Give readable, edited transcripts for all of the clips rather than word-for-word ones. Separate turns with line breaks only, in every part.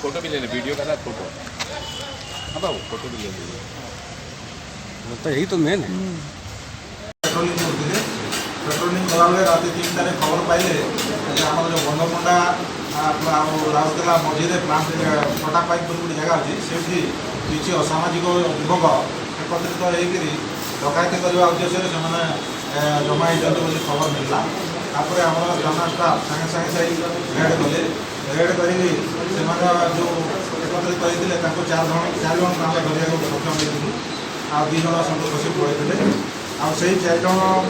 Photo भी लेने video का फोटो। हाँ बाबू फोटो भी ले लीजिए।
तो यही तो मेन है।
पेट्रोलिंग करते पेट्रोलिंग कलाबे रात 3टार खबर पाइले आम जो बंधमुंडा राउरकेला मझे प्लांट फटा पाइप गोटे जगह अच्छी से किसी असामाजिक युवक एकत्रित होकर डकायती करने उद्देश्य से जमा होती खबर मिलला। तापर आम थाना स्टाफ सागे सागे रेड कले रेड कर जो एकत्रित होते 4 जन धरने सक्षम होती आ 2 जन सब खसी पड़े आई 4 जन आम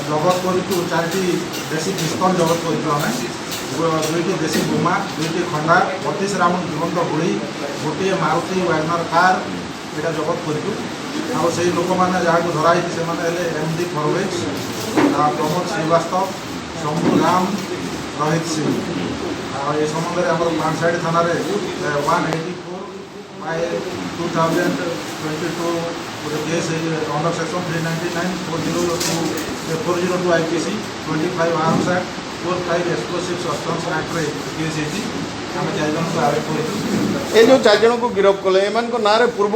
जबत कर 4टी देशी पिस्तल जबत कर 2टी देशी बोमा 2टी खंडा 32 राउंड जीवंत गुड़ी गोटे मारुति वैगनर कार यहाँ जबत कर लोक मैंने जहाँ धराई से एमडी फरवेज प्रमोद श्रीवास्तव शंभु राम रोहित सिंह ये संबंध में आम पानसाड़ी थाना 184/2022 गोटे case under section 399 402 IPC 25 arms act 45 explosive substance act case होती आम 4 जन को अरेस्ट कर
जो 4 जन को गिरफ्त कले ना पूर्व